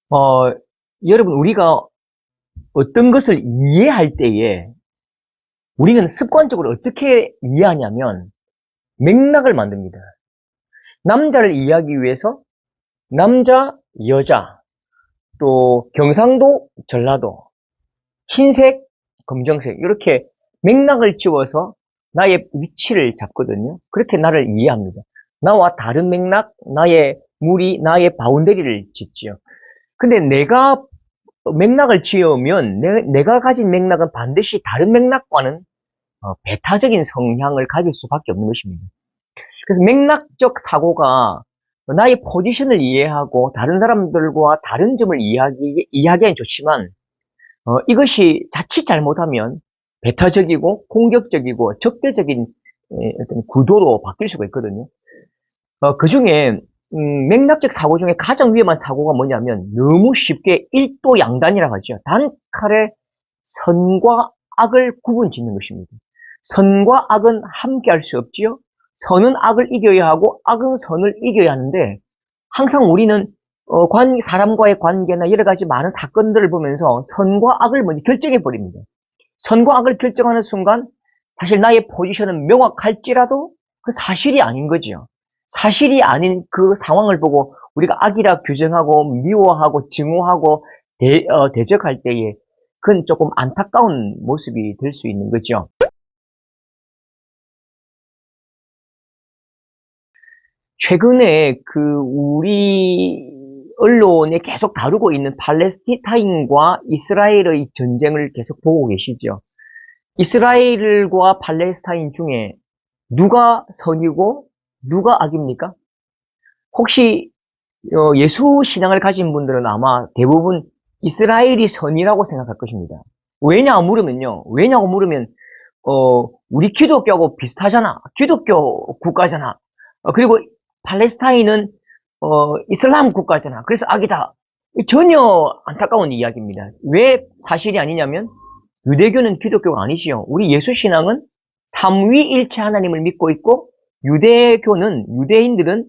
어, 여러분, 우리가 어떤 것을 이해할 때에 우리는 습관적으로 어떻게 이해하냐면 맥락을 만듭니다. 남자를 이해하기 위해서 남자, 여자, 또 경상도, 전라도, 흰색, 검정색 이렇게 맥락을 지워서 나의 위치를 잡거든요. 그렇게 나를 이해합니다. 나와 다른 맥락, 나의 무리, 나의 바운더리를 짓지요. 근데 내가 맥락을 지으면 내가 가진 맥락은 반드시 다른 맥락과는 배타적인 성향을 가질 수밖에 없는 것입니다. 그래서 맥락적 사고가 나의 포지션을 이해하고 다른 사람들과 다른 점을 이해하기엔 좋지만 이것이 자칫 잘못하면 배타적이고 공격적이고 적대적인 어떤 구도로 바뀔 수가 있거든요. 그 중에 맥락적 사고 중에 가장 위험한 사고가 뭐냐면 너무 쉽게 일도 양단이라고 하죠. 단칼에 선과 악을 구분 짓는 것입니다. 선과 악은 함께 할 수 없지요. 선은 악을 이겨야 하고 악은 선을 이겨야 하는데 항상 우리는 사람과의 관계나 여러 가지 많은 사건들을 보면서 선과 악을 먼저 결정해 버립니다. 선과 악을 결정하는 순간 사실 나의 포지션은 명확할지라도 그 사실이 아닌 거죠. 사실이 아닌 그 상황을 보고 우리가 악이라 규정하고 미워하고 증오하고 대적할 때에 그건 조금 안타까운 모습이 될 수 있는 거죠. 최근에 우리 언론에 계속 다루고 있는 팔레스타인과 이스라엘의 전쟁을 계속 보고 계시죠. 이스라엘과 팔레스타인 중에 누가 선이고 누가 악입니까? 혹시 예수 신앙을 가진 분들은 아마 대부분 이스라엘이 선이라고 생각할 것입니다. 왜냐고 물으면 우리 기독교하고 비슷하잖아. 기독교 국가잖아. 그리고 팔레스타인은 이슬람 국가잖아. 그래서 악이다. 전혀 안타까운 이야기입니다. 왜 사실이 아니냐면 유대교는 기독교가 아니지요. 우리 예수 신앙은 삼위일체 하나님을 믿고 있고 유대인들은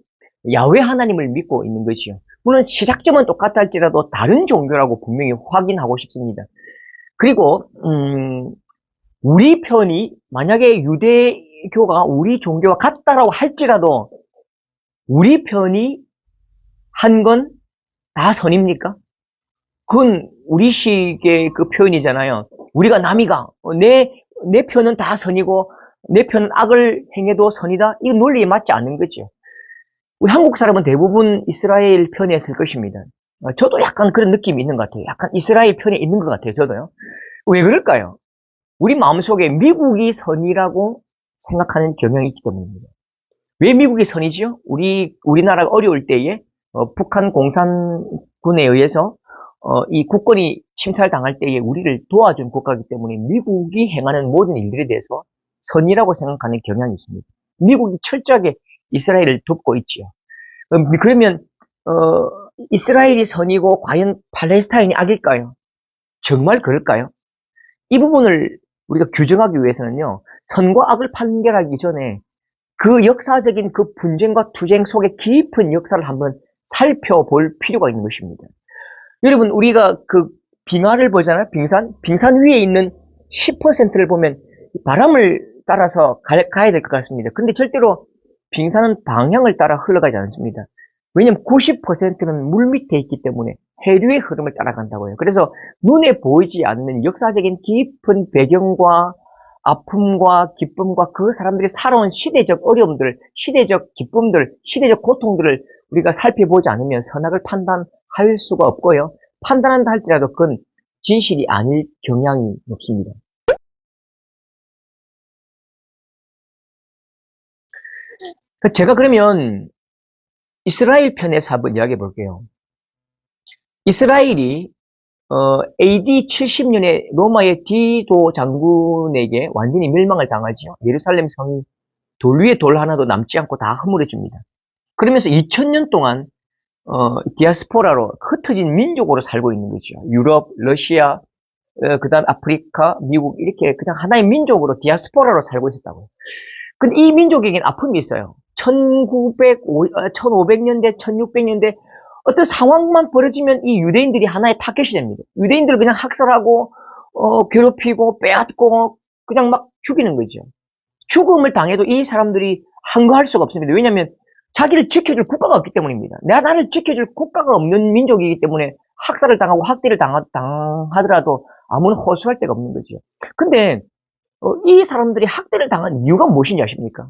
야훼 하나님을 믿고 있는 것이요. 물론 시작점은 똑같다 할지라도 다른 종교라고 분명히 확인하고 싶습니다. 그리고 우리 편이 만약에 유대교가 우리 종교와 같다라고 할지라도 우리 편이 한 건 다 선입니까? 그건 우리식의 그 표현이잖아요. 우리가 남이가 내 편은 다 선이고 내 편은 악을 행해도 선이다. 이 논리에 맞지 않는 거죠. 우리 한국 사람은 대부분 이스라엘 편에 설 것입니다. 저도 약간 그런 느낌이 있는 것 같아요. 약간 이스라엘 편에 있는 것 같아요. 저도요. 왜 그럴까요? 우리 마음속에 미국이 선이라고 생각하는 경향이 있기 때문입니다. 왜 미국이 선이지요? 우리나라가 어려울 때에 북한 공산군에 의해서 이 국권이 침탈당할 때에 우리를 도와준 국가이기 때문에 미국이 행하는 모든 일들에 대해서 선이라고 생각하는 경향이 있습니다. 미국이 철저하게 이스라엘을 돕고 있지요. 그러면 이스라엘이 선이고 과연 팔레스타인이 악일까요? 정말 그럴까요? 이 부분을 우리가 규정하기 위해서는요, 선과 악을 판별하기 전에 그 역사적인 그 분쟁과 투쟁 속의 깊은 역사를 한번 살펴볼 필요가 있는 것입니다. 여러분, 우리가 그 빙하를 보잖아요. 빙산 위에 있는 10%를 보면 바람을 따라서 가야 될 것 같습니다. 근데 절대로 빙산은 방향을 따라 흘러가지 않습니다. 왜냐면 90%는 물 밑에 있기 때문에 해류의 흐름을 따라간다고요. 그래서 눈에 보이지 않는 역사적인 깊은 배경과 아픔과 기쁨과 그 사람들이 살아온 시대적 어려움들, 시대적 기쁨들, 시대적 고통들을 우리가 살펴보지 않으면 선악을 판단할 수가 없고요. 판단한다 할지라도 그건 진실이 아닐 경향이 높습니다. 제가 그러면 이스라엘 편에서 한번 이야기해 볼게요. 이스라엘이 AD 70년에 로마의 디도 장군에게 완전히 멸망을 당하지요. 예루살렘 성이 돌 위에 돌 하나도 남지 않고 다 허물어집니다. 그러면서 2000년 동안 디아스포라로 흩어진 민족으로 살고 있는 거죠. 유럽, 러시아, 그다음 아프리카, 미국 이렇게 그냥 하나의 민족으로 디아스포라로 살고 있었다고요. 근데 이 민족에겐 아픔이 있어요. 1500년대, 1600년대 어떤 상황만 벌어지면 이 유대인들이 하나의 타겟이 됩니다. 유대인들을 그냥 학살하고, 괴롭히고, 빼앗고, 그냥 막 죽이는 거죠. 죽음을 당해도 이 사람들이 항거할 수가 없습니다. 왜냐하면 자기를 지켜줄 국가가 없기 때문입니다. 나를 지켜줄 국가가 없는 민족이기 때문에 학살을 당하고 학대를 당하더라도 아무는 호소할 데가 없는 거죠. 근데 이 사람들이 학대를 당한 이유가 무엇인지 아십니까?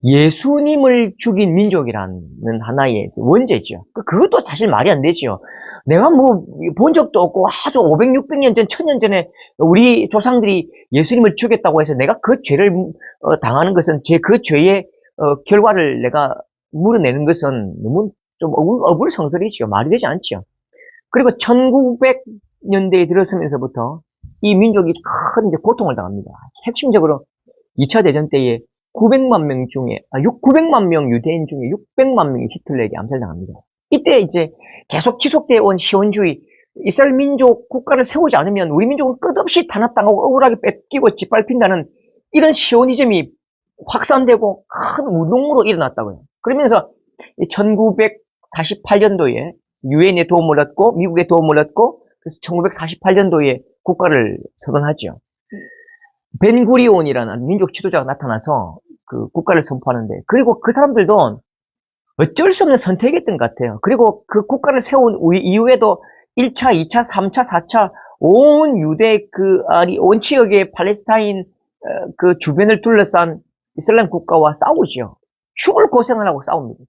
예수님을 죽인 민족이라는 하나의 원죄죠. 그것도 사실 말이 안 되죠. 내가 뭐 본 적도 없고 아주 500, 600년 전, 1000년 전에 우리 조상들이 예수님을 죽였다고 해서 내가 그 죄를 당하는 것은 그 죄의 결과를 내가 물어내는 것은 너무 좀 어불성설이죠. 말이 되지 않죠. 그리고 1900년대에 들어서면서부터 이 민족이 큰 이제 고통을 당합니다. 핵심적으로 2차 대전 때에 900만 명 중에, 900만 명 유대인 중에 600만 명이 히틀러에게 암살당합니다. 이때 이제 계속 지속되어 온 시온주의, 이스라엘 민족 국가를 세우지 않으면 우리 민족은 끝없이 탄압당하고 억울하게 뺏기고 짓밟힌다는 이런 시오니즘이 확산되고 큰 운동으로 일어났다고요. 그러면서 1948년도에 유엔의 도움을 얻고 미국의 도움을 얻고 그래서 1948년도에 국가를 선언하죠. 벤구리온이라는 민족 지도자가 나타나서 그 국가를 선포하는데, 그리고 그 사람들도 어쩔 수 없는 선택이었던 것 같아요. 그리고 그 국가를 세운 이후에도 1차, 2차, 3차, 4차 온 유대 온 지역의 팔레스타인 그 주변을 둘러싼 이슬람 국가와 싸우죠. 죽을 고생을 하고 싸웁니다.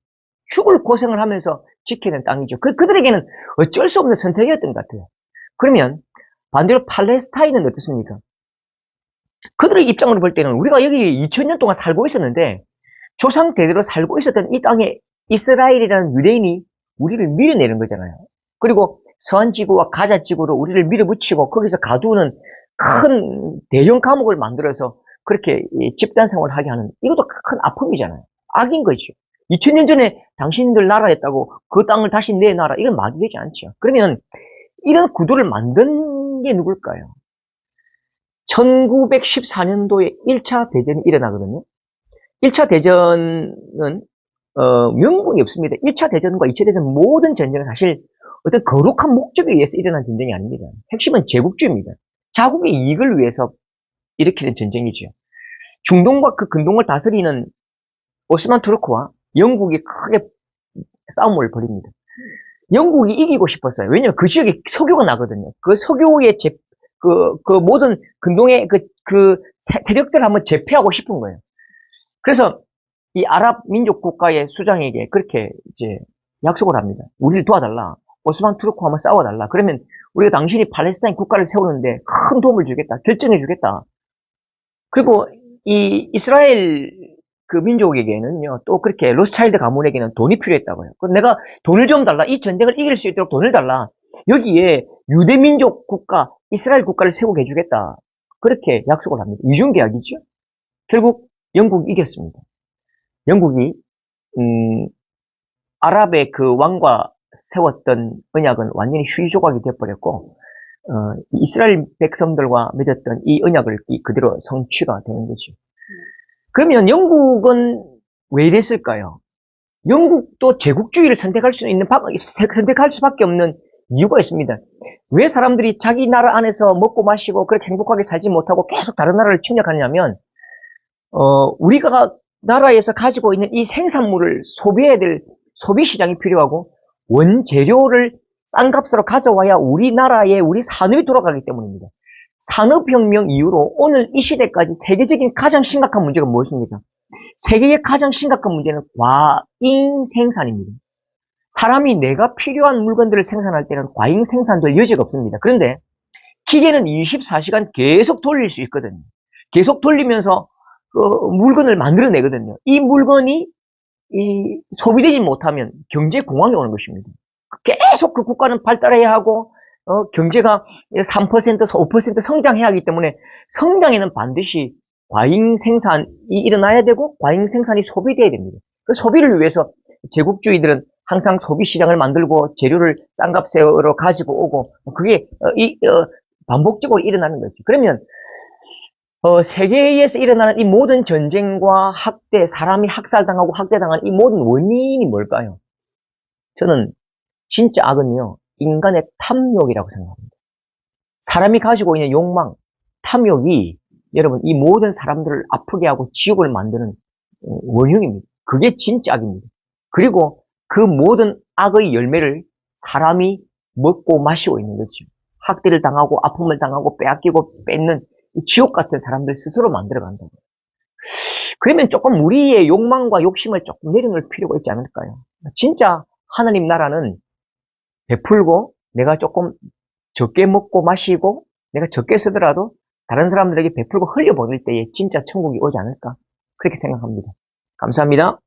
죽을 고생을 하면서 지키는 땅이죠. 그들에게는 어쩔 수 없는 선택이었던 것 같아요. 그러면 반대로 팔레스타인은 어떻습니까? 그들의 입장으로 볼 때는 우리가 여기 2000년 동안 살고 있었는데 조상 대대로 살고 있었던 이 땅에 이스라엘이라는 유대인이 우리를 밀어내는 거잖아요. 그리고 서한지구와 가자지구로 우리를 밀어붙이고 거기서 가두는 큰 대형 감옥을 만들어서 그렇게 집단 생활을 하게 하는, 이것도 큰 아픔이잖아요. 악인 거죠. 2000년 전에 당신들 나라였다고 그 땅을 다시 내 나라, 이건 말이 되지 않죠. 그러면 이런 구도를 만든 게 누굴까요? 1914년도에 1차 대전이 일어나거든요. 1차 대전은 명분이 없습니다. 1차 대전과 2차 대전 모든 전쟁은 사실 어떤 거룩한 목적에 의해서 일어난 전쟁이 아닙니다. 핵심은 제국주의입니다. 자국의 이익을 위해서 일으키는 전쟁이죠. 중동과 그 근동을 다스리는 오스만 투르크와 영국이 크게 싸움을 벌입니다. 영국이 이기고 싶었어요. 왜냐하면 그 지역에 석유가 나거든요. 그 석유의 모든 근동의 세력들을 한번 제패하고 싶은 거예요. 그래서 이 아랍 민족 국가의 수장에게 그렇게 이제 약속을 합니다. 우리를 도와달라. 오스만 투르크와 한번 싸워달라. 그러면 우리가 당신이 팔레스타인 국가를 세우는데 큰 도움을 주겠다. 결정해 주겠다. 그리고 이 이스라엘 그 민족에게는요, 또 그렇게 로스차일드 가문에게는 돈이 필요했다고요. 그래서 내가 돈을 좀 달라. 이 전쟁을 이길 수 있도록 돈을 달라. 여기에 유대민족 국가, 이스라엘 국가를 세우게 해주겠다. 그렇게 약속을 합니다. 이중계약이죠. 결국 영국이 이겼습니다. 영국이 아랍의 그 왕과 세웠던 언약은 완전히 휴지조각이 되어버렸고 이스라엘 백성들과 맺었던 이 언약을 그대로 성취가 되는 거죠. 그러면 영국은 왜 이랬을까요? 영국도 제국주의를 선택할 수밖에 없는 이유가 있습니다. 왜 사람들이 자기 나라 안에서 먹고 마시고 그렇게 행복하게 살지 못하고 계속 다른 나라를 침략하냐면 우리가 나라에서 가지고 있는 이 생산물을 소비해야 될 소비 시장이 필요하고 원재료를 싼 값으로 가져와야 우리나라에 우리 산업이 돌아가기 때문입니다. 산업혁명 이후로 오늘 이 시대까지 세계적인 가장 심각한 문제가 무엇입니까? 세계의 가장 심각한 문제는 과잉 생산입니다. 사람이 내가 필요한 물건들을 생산할 때는 과잉 생산될 여지가 없습니다. 그런데 기계는 24시간 계속 돌릴 수 있거든요. 계속 돌리면서 물건을 만들어내거든요. 이 물건이 소비되지 못하면 경제 공황이 오는 것입니다. 계속 그 국가는 발달해야 하고 경제가 3%, 5% 성장해야 하기 때문에 성장에는 반드시 과잉 생산이 일어나야 되고 과잉 생산이 소비돼야 됩니다. 그 소비를 위해서 제국주의들은 항상 소비 시장을 만들고 재료를 싼 값으로 가지고 오고 그게 반복적으로 일어나는 거죠. 그러면 세계에서 일어나는 이 모든 전쟁과 학대, 사람이 학살당하고 학대당하는 이 모든 원인이 뭘까요? 저는 진짜 악은요, 인간의 탐욕이라고 생각합니다. 사람이 가지고 있는 욕망, 탐욕이 여러분 이 모든 사람들을 아프게 하고 지옥을 만드는 원흉입니다. 그게 진짜 악입니다. 그리고 그 모든 악의 열매를 사람이 먹고 마시고 있는 거죠. 학대를 당하고 아픔을 당하고 빼앗기고 뺏는 이 지옥 같은 사람들 스스로 만들어 간다고요. 그러면 조금 우리의 욕망과 욕심을 조금 내려놓을 필요가 있지 않을까요? 진짜 하나님 나라는 베풀고 내가 조금 적게 먹고 마시고 내가 적게 쓰더라도 다른 사람들에게 베풀고 흘려보낼 때에 진짜 천국이 오지 않을까? 그렇게 생각합니다. 감사합니다.